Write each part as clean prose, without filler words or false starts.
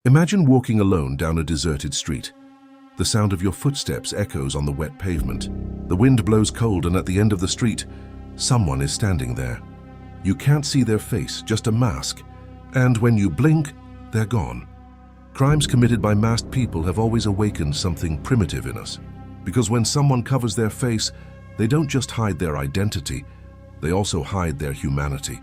Imagine walking alone down a deserted street. The sound of your footsteps echoes on the wet pavement. The wind blows cold, and at the end of the street, someone is standing there. You can't see their face, just a mask. And when you blink, they're gone. Crimes committed by masked people have always awakened something primitive in us. Because when someone covers their face, they don't just hide their identity, they also hide their humanity.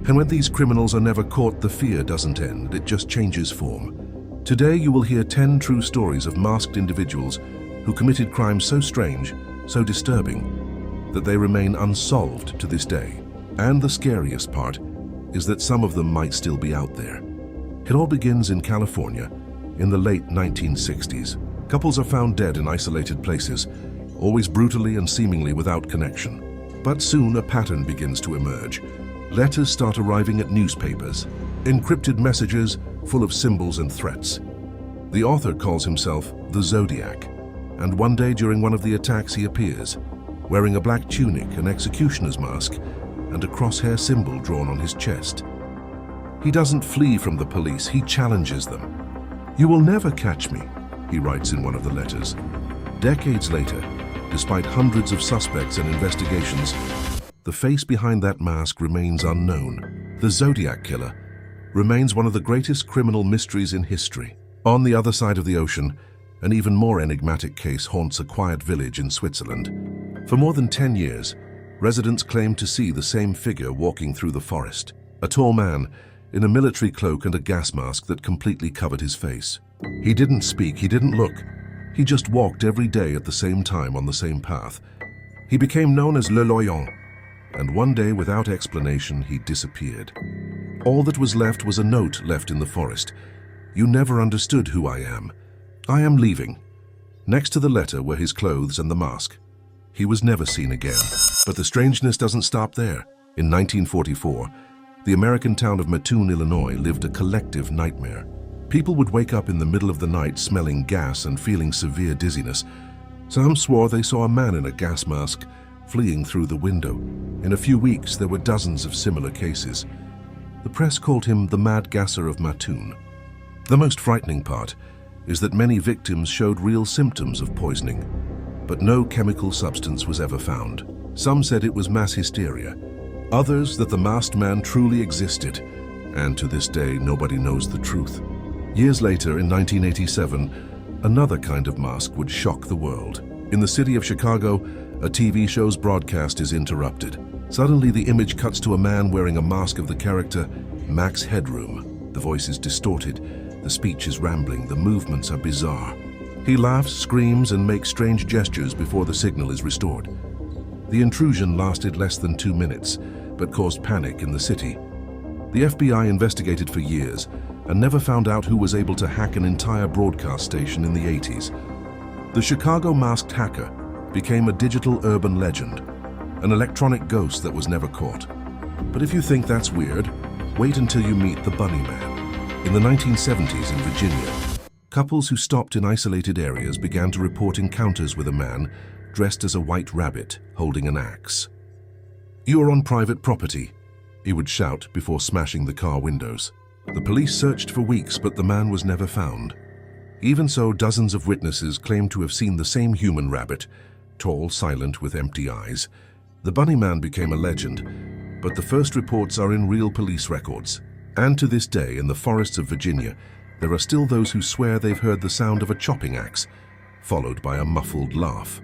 And when these criminals are never caught, the fear doesn't end, it just changes form. Today you will hear 10 true stories of masked individuals who committed crimes so strange, so disturbing, that they remain unsolved to this day. And the scariest part is that some of them might still be out there. It all begins in California in the late 1960s. Couples are found dead in isolated places, always brutally and seemingly without connection. But soon a pattern begins to emerge. Letters start arriving at newspapers, encrypted messages full of symbols and threats. The author calls himself the Zodiac, and one day during one of the attacks he appears, wearing a black tunic, an executioner's mask, and a crosshair symbol drawn on his chest. He doesn't flee from the police, he challenges them. "You will never catch me," he writes in one of the letters. Decades later, despite hundreds of suspects and investigations, the face behind that mask remains unknown. The Zodiac Killer remains one of the greatest criminal mysteries in history. On the other side of the ocean, an even more enigmatic case haunts a quiet village in Switzerland. For more than 10 years, residents claim to see the same figure walking through the forest. A tall man in a military cloak and a gas mask that completely covered his face. He didn't speak, he didn't look. He just walked every day at the same time on the same path. He became known as Le Loyon, and one day, without explanation, he disappeared. All that was left was a note left in the forest. "You never understood who I am. I am leaving." Next to the letter were his clothes and the mask. He was never seen again. But the strangeness doesn't stop there. In 1944, the American town of Mattoon, Illinois, lived a collective nightmare. People would wake up in the middle of the night smelling gas and feeling severe dizziness. Some swore they saw a man in a gas mask fleeing through the window. In a few weeks, there were dozens of similar cases. The press called him the Mad Gasser of Mattoon. The most frightening part is that many victims showed real symptoms of poisoning, but no chemical substance was ever found. Some said it was mass hysteria, others that the masked man truly existed, and to this day nobody knows the truth. Years later, in 1987, another kind of mask would shock the world. In the city of Chicago, a TV show's broadcast is interrupted. Suddenly, the image cuts to a man wearing a mask of the character Max Headroom. The voice is distorted, the speech is rambling, the movements are bizarre. He laughs, screams, and makes strange gestures before the signal is restored. The intrusion lasted less than 2 minutes, but caused panic in the city. The FBI investigated for years and never found out who was able to hack an entire broadcast station in the 80s. The Chicago masked hacker became a digital urban legend, an electronic ghost that was never caught. But if you think that's weird, wait until you meet the Bunny Man. In the 1970s in Virginia, couples who stopped in isolated areas began to report encounters with a man dressed as a white rabbit holding an axe. "You are on private property," he would shout before smashing the car windows. The police searched for weeks, but the man was never found. Even so, dozens of witnesses claimed to have seen the same human rabbit, tall, silent, with empty eyes. The Bunny Man became a legend, but the first reports are in real police records. And to this day, in the forests of Virginia, there are still those who swear they've heard the sound of a chopping axe, followed by a muffled laugh.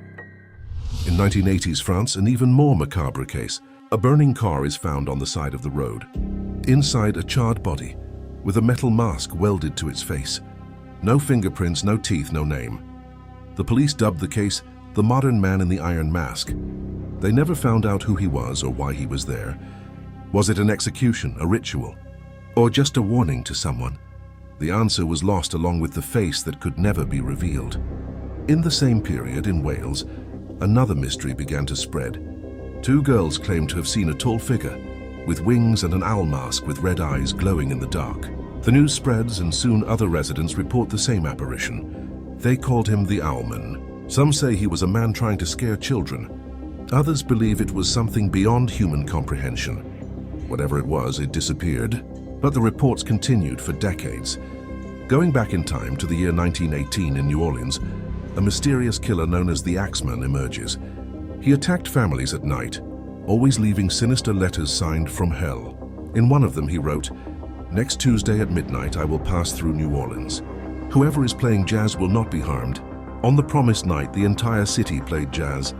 In 1980s France, an even more macabre case. A burning car is found on the side of the road. Inside, a charred body, with a metal mask welded to its face. No fingerprints, no teeth, no name. The police dubbed the case the Modern Man in the Iron Mask. They never found out who he was or why he was there. Was it an execution, a ritual, or just a warning to someone? The answer was lost along with the face that could never be revealed. In the same period in Wales, another mystery began to spread. 2 girls claimed to have seen a tall figure with wings and an owl mask with red eyes glowing in the dark. The news spreads and soon other residents report the same apparition. They called him the Owlman. Some say he was a man trying to scare children. Others believe it was something beyond human comprehension. Whatever it was, it disappeared. But the reports continued for decades. Going back in time to the year 1918 in New Orleans, a mysterious killer known as the Axeman emerges. He attacked families at night, always leaving sinister letters signed "From Hell." In one of them he wrote, "Next Tuesday at midnight I will pass through New Orleans. Whoever is playing jazz will not be harmed." On the promised night, the entire city played jazz,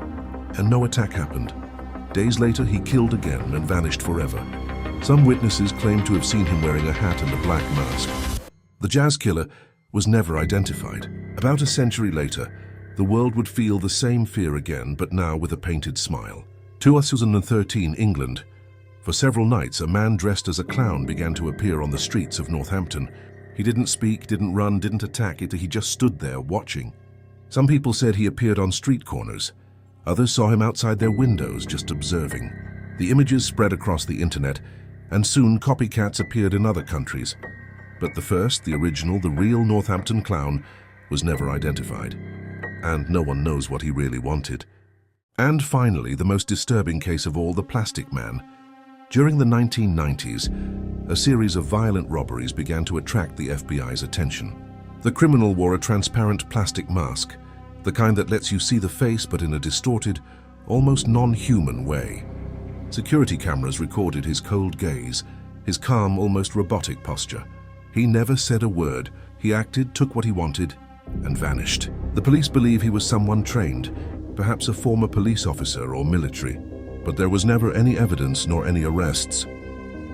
and no attack happened. Days later, he killed again and vanished forever. Some witnesses claim to have seen him wearing a hat and a black mask. The jazz killer was never identified. About a century later, the world would feel the same fear again, but now with a painted smile. 2013, England. For several nights, a man dressed as a clown began to appear on the streets of Northampton. He didn't speak, didn't run, didn't attack it. He just stood there watching. Some people said he appeared on street corners. Others saw him outside their windows, just observing. The images spread across the internet, and soon copycats appeared in other countries. But the first, the original, the real Northampton clown was never identified. And no one knows what he really wanted. And finally, the most disturbing case of all, the Plastic Man. During the 1990s, a series of violent robberies began to attract the FBI's attention. The criminal wore a transparent plastic mask, the kind that lets you see the face but in a distorted, almost non-human way. Security cameras recorded his cold gaze, his calm, almost robotic posture. He never said a word. He acted, took what he wanted, and vanished. The police believe he was someone trained, perhaps a former police officer or military, but there was never any evidence nor any arrests.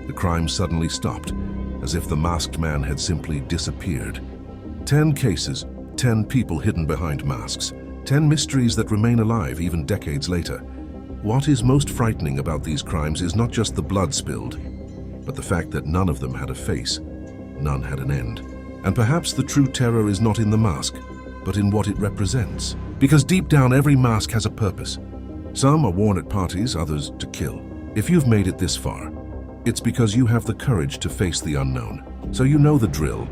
The crime suddenly stopped, as if the masked man had simply disappeared. 10 cases, 10 people hidden behind masks, 10 mysteries that remain alive even decades later. What is most frightening about these crimes is not just the blood spilled, but the fact that none of them had a face, none had an end. And perhaps the true terror is not in the mask, but in what it represents. Because deep down, every mask has a purpose. Some are worn at parties, others to kill. If you've made it this far, it's because you have the courage to face the unknown. So you know the drill.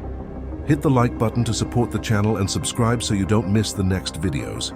Hit the like button to support the channel and subscribe so you don't miss the next videos.